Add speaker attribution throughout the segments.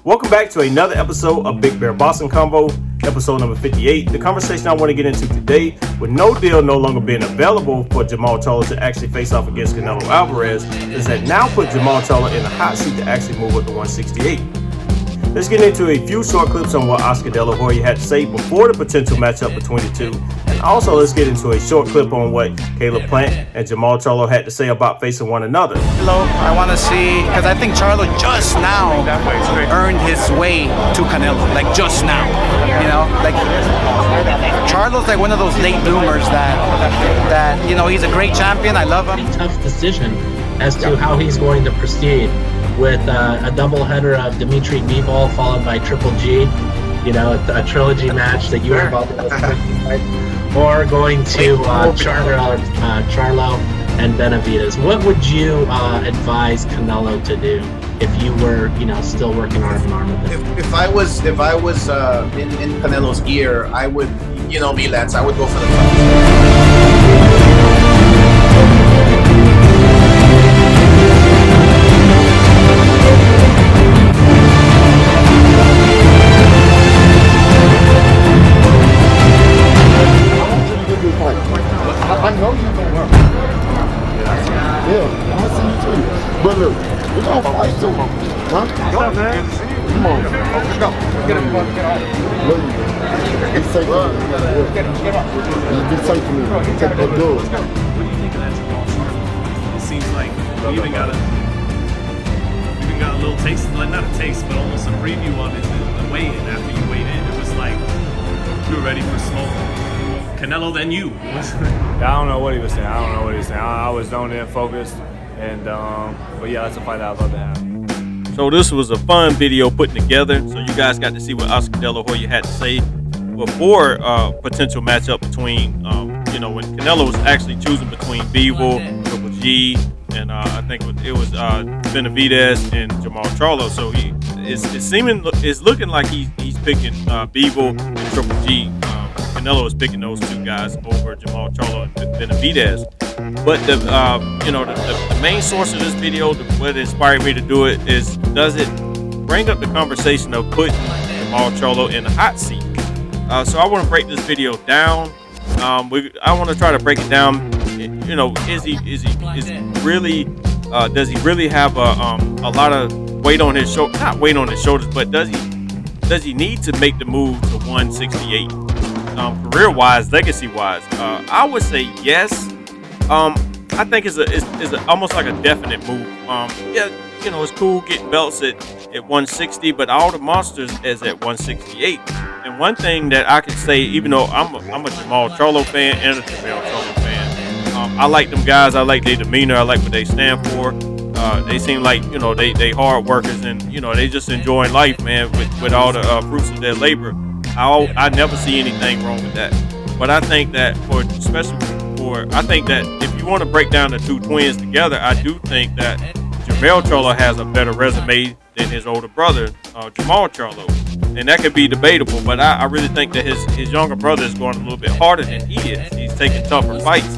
Speaker 1: Welcome back to another episode of Big Bear Boxing Convo, episode number 58. The conversation I want to get into today, with no deal no longer being available for Jermall Charlo to actually face off against Canelo Alvarez, is that now put Jermall Charlo in the hot seat to actually move up to 168. Let's get into a few short clips on what Oscar De La Hoya had to say before the potential matchup between the two. And also let's get into a short clip on what Caleb Plant and Jermall Charlo had to say about facing one another.
Speaker 2: Hello, I want to see, because I think Charlo just now earned his way to Canelo, like just now, you know, like Charlo's like one of those late bloomers that you know, he's a great champion, I love him.
Speaker 3: Tough decision as to how he's going to proceed with a doubleheader of Dimitri Bivol followed by Triple G, you know, a trilogy match that you were involved in, or going to Charlo and BENAVIDEZ. What would you advise Canelo to do if you were, you know, still working arm in arm with him?
Speaker 4: If I was in Canelo's ear, I would, you know me, Lance, I would go for the top.
Speaker 5: I know you can work. Yeah, I'm gonna see you too. But look, we're gonna fight too. Huh? What's up, man? Come on. Let's go. Get him. Look, be safe for me. Be safe for me. Take that good.
Speaker 6: What do you think of that Jermall Charlo? It seems like we even got a little taste, like not a taste, but almost a preview of it. The weigh-in, after you weighed in, it was like we were ready for smoke. Canelo than you.
Speaker 7: I don't know what he was saying. I was zoned in, focused, and but yeah, that's a fight that I'd love to have.
Speaker 1: So this was a fun video putting together, so you guys got to see what Oscar De La Hoya had to say before potential matchup between, you know, when Canelo was actually choosing between Bivol, Triple G, and I think it was BENAVIDEZ and Jermall Charlo. So it's looking like he's picking Bivol and Triple G. Canelo is picking those two guys over Jermall Charlo and BENAVIDEZ. But the main source of this video, what inspired me to do it, is does it bring up the conversation of putting Jermall Charlo in the hot seat? So I want to break this video down. I want to try to break it down. You know, is he really? Does he really have a lot of weight on his shoulder? Not weight on his shoulders, but does he need to make the move to 168? Career-wise, legacy-wise, I would say yes. I think it's almost like a definite move. Yeah, you know, it's cool getting belts at 160, but all the monsters is at 168. And one thing that I can say, even though I'm a Jermall Charlo fan and a Jermall Charlo fan, I like them guys. I like their demeanor. I like what they stand for. They seem like, you know, they hard workers, and you know, they just enjoying life, man, with all the fruits of their labor. I never see anything wrong with that. But I think that I think that if you want to break down the two twins together, I do think that Jermall Charlo has a better resume than his older brother, Jermall Charlo. And that could be debatable, but I really think that his younger brother is going a little bit harder than he is. He's taking tougher fights.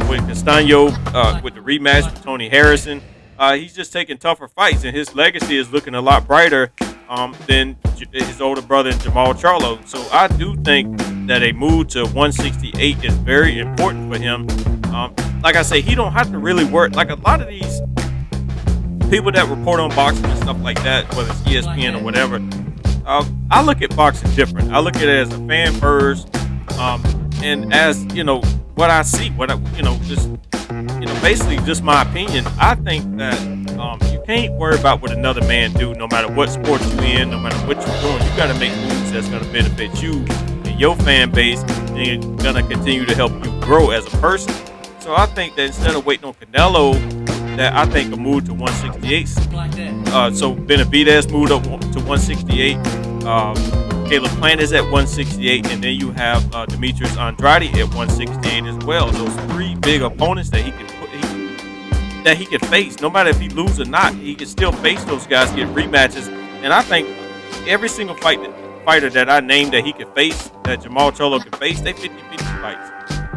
Speaker 1: With Castano, with the rematch with Tony Harrison, he's just taking tougher fights, and his legacy is looking a lot brighter than his older brother Jermall Charlo. So I do think that a move to 168 is very important for him. Like I say, he don't have to really work. Like a lot of these people that report on boxing and stuff like that, whether it's ESPN or whatever, I look at boxing different. I look at it as a fan first, and as, you know, what I see, basically just my opinion. I think that you can't worry about what another man do, no matter what sport you're in, no matter what you're doing. You got to make moves that's going to benefit you and your fan base, and going to continue to help you grow as a person. So I think that instead of waiting on Canelo, that I think a move to 168. So BENAVIDEZ moved up to 168. Caleb Plant is at 168, and then you have Demetrius Andrade at 168 as well. Those three big opponents that he can face. No matter if he loses or not, he can still face those guys, get rematches. And I think every single fighter that I named that he can face, that Jermall Charlo can face, they 50-50 fights.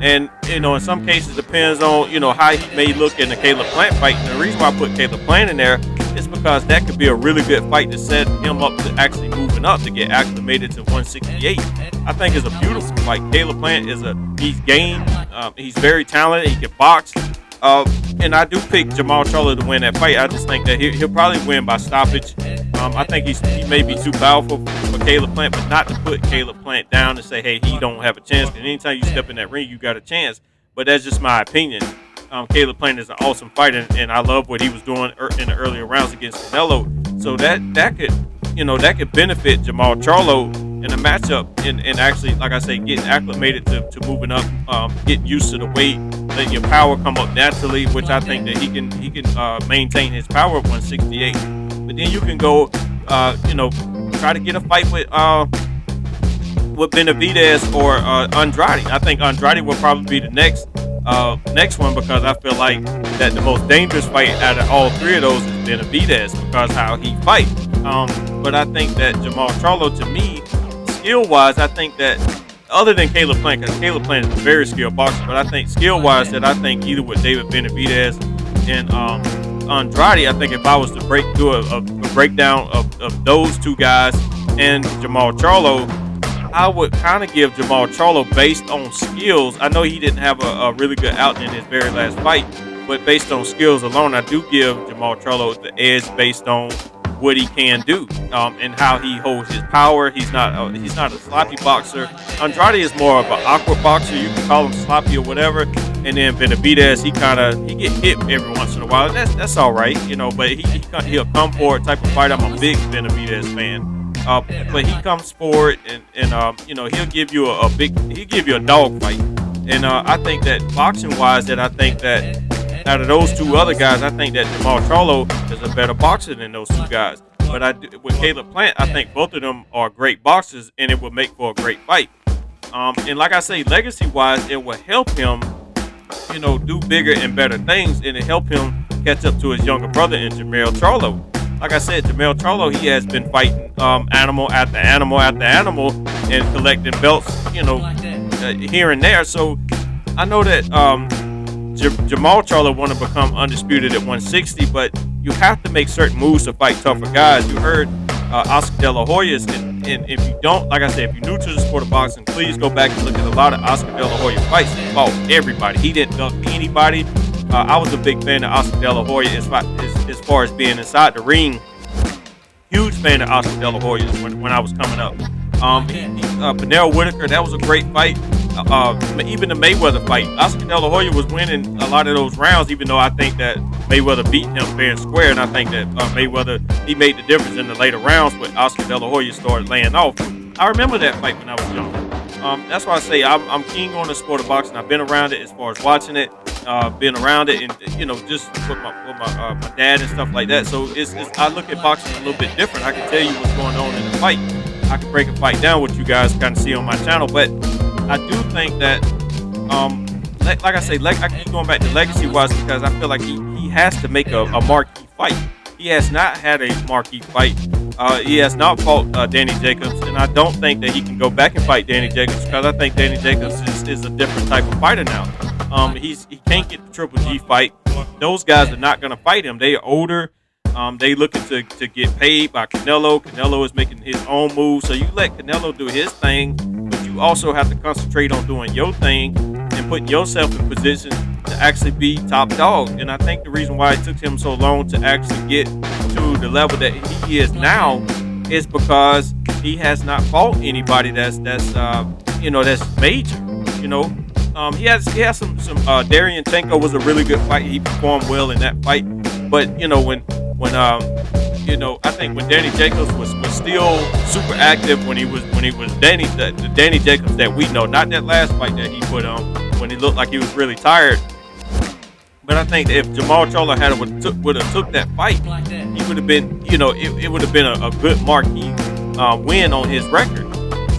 Speaker 1: And, you know, in some cases depends on, you know, how he may look in the Caleb Plant fight. And the reason why I put Caleb Plant in there is because that could be a really good fight to set him up to actually moving up to get acclimated to 168. I think it's a beautiful fight. Caleb Plant he's game. He's very talented. He can box. And I do pick Jermall Charlo to win that fight. I just think that he'll probably win by stoppage. I think he may be too powerful for Caleb Plant, but not to put Caleb Plant down and say, hey, he don't have a chance. Because anytime you step in that ring, you got a chance. But that's just my opinion. Caleb Plant is an awesome fighter, and I love what he was doing in the earlier rounds against Canelo. So that could benefit Jermall Charlo in a matchup, and actually, like I say, getting acclimated to moving up, getting used to the weight, letting your power come up naturally, which I think that he can maintain his power at 168. But then you can go, try to get a fight with Benavidez or Andrade. I think Andrade will probably be the next one, because I feel like that the most dangerous fight out of all three of those is Benavidez because how he fights. But I think that Jermall Charlo, to me, skill-wise, I think that other than Caleb Plant, because Caleb Plant is a very skilled boxer, but I think skill-wise that I think either with David Benavidez and Andrade, I think if I was to do a breakdown of those two guys and Jermall Charlo, I would kind of give Jermall Charlo based on skills. I know he didn't have a really good out in his very last fight, but based on skills alone, I do give Jermall Charlo the edge based on what he can do and how he holds his power. He's not a sloppy boxer. Andrade is more of an awkward boxer. You can call him sloppy or whatever. And then Benavidez, he get hit every once in a while, and that's all right, But he'll come forward type of fight. I'm a big Benavidez fan. But he comes forward and he'll give you a dog fight. And I think that boxing wise, that I think that out of those two other guys, I think that Jermall Charlo is a better boxer than those two guys. But with Caleb Plant, I think both of them are great boxers, and it would make for a great fight. And like I say, legacy wise, it will help him, do bigger and better things, and it help him catch up to his younger brother in Jermall Charlo. Like I said, Jermall Charlo, he has been fighting animal after animal after animal and collecting belts, here and there. So I know that Jermall Charlo want to become undisputed at 160, but you have to make certain moves to fight tougher guys. You heard Oscar De La Hoya's, and if you don't, like I said, if you're new to the sport of boxing, please go back and look at a lot of Oscar De La Hoya fights. He fought everybody. He didn't duck anybody. I was a big fan of Oscar De La Hoya as far as being inside the ring. Huge fan of Oscar De La Hoya when I was coming up. Pernell Whitaker, that was a great fight. Even the Mayweather fight, Oscar De La Hoya was winning a lot of those rounds, even though I think that Mayweather beat him fair and square, and I think that Mayweather, he made the difference in the later rounds, but Oscar De La Hoya started laying off. I remember that fight when I was young. That's why I say I'm keen on the sport of boxing. I've been around it as far as watching it, been around it, and just with my dad and stuff like that. So I look at boxing a little bit different. I can tell you what's going on in the fight. I can break a fight down, what you guys kind of see on my channel, but I do think that, like I say, I keep going back to legacy-wise because I feel like he has to make a marquee fight. He has not had a marquee fight. He has not fought Danny Jacobs, and I don't think that he can go back and fight Danny Jacobs because I think Danny Jacobs is a different type of fighter now. He can't get the Triple G fight. Those guys are not going to fight him. They are older. They looking to get paid by Canelo. Canelo is making his own move, so you let Canelo do his thing, but you also have to concentrate on doing your thing and putting yourself in position to actually be top dog. And I think the reason why it took him so long to actually get to the level that he is now is because he has not fought anybody that's major. He has some Darian Tenko was a really good fight. He performed well in that fight, but I think when Danny Jacobs was still super active when he was the Danny Jacobs that we know, not that last fight that he put on when he looked like he was really tired. But I think that if Jermall Charlo would have took that fight, he would have been, it would have been a good marquee win on his record.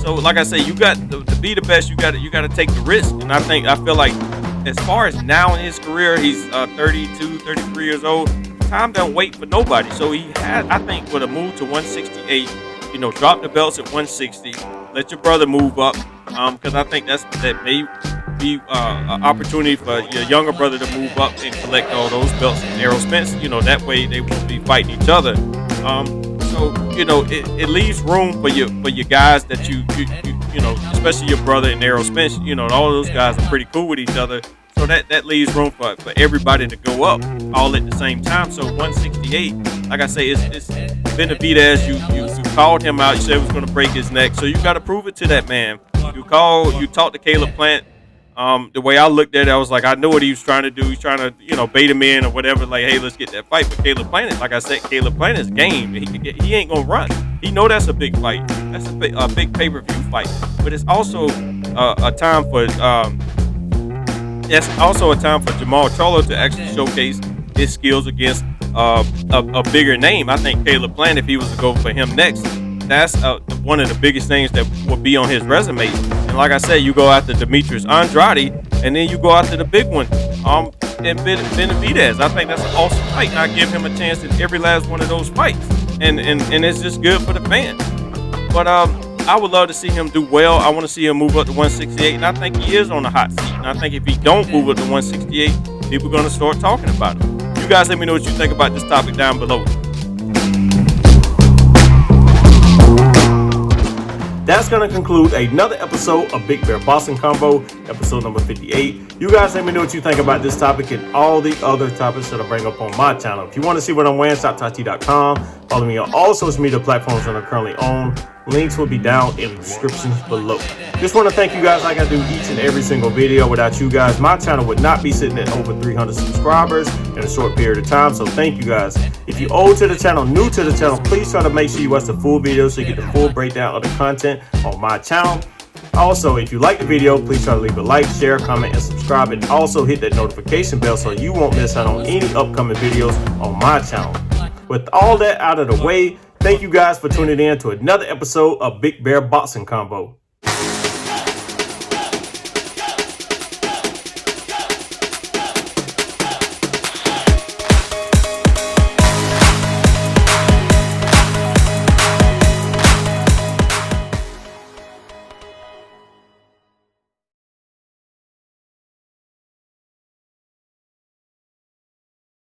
Speaker 1: So like I say, you got to be the best. You got to take the risk. And I feel like as far as now in his career, he's 32, 33 years old. Time don't wait for nobody. So he had, I think, with a move to 168, drop the belts at 160, let your brother move up, because I think that may be an opportunity for your younger brother to move up and collect all those belts in Errol Spence. You know, that way they won't be fighting each other. So you know, it leaves room for your guys that you know, especially your brother and Errol Spence. You know, all those guys are pretty cool with each other. So that leaves room for everybody to go up all at the same time. So 168, like I say, it's BENAVIDEZ. You called him out. You said it was going to break his neck. So you got to prove it to that man. You talked to Caleb Plant. The way I looked at it, I was like, I know what he was trying to do. He's trying to, you know, bait him in or whatever. Like, hey, let's get that fight. But Caleb Plant, like I said, Caleb Plant is game. He ain't gonna run. He know that's a big fight. That's a big pay-per-view fight. But it's also a time for Jermall Charlo to actually showcase his skills against a bigger name. I think Caleb Plant, if he was to go for him next, that's one of the biggest things that will be on his resume. And like I said, you go after Demetrius Andrade, and then you go after the big one, and BENAVIDEZ. I think that's an awesome fight, and I give him a chance in every last one of those fights. And it's just good for the fans. But I would love to see him do well. I want to see him move up to 168, and I think he is on the hot seat. And I think if he don't move up to 168, people are going to start talking about him. You guys let me know what you think about this topic down below. That's going to conclude another episode of Big Bear Boxing Combo, episode number 58. You guys let me know what you think about this topic and all the other topics that I bring up on my channel. If you want to see what I'm wearing, shoptati.com. Follow me on all social media platforms that I'm currently on. Links will be down in the description below. Just want to thank you guys like I do each and every single video. Without you guys, my channel would not be sitting at over 300 subscribers in a short period of time. So thank you guys. If you're old to the channel, new to the channel, please try to make sure you watch the full video so you get the full breakdown of the content on my channel. Also, if you like the video, please try to leave a like, share, comment, and subscribe. And also hit that notification bell so you won't miss out on any upcoming videos on my channel. With all that out of the way, thank you guys for tuning in to another episode of Big Bear Boxing Combo.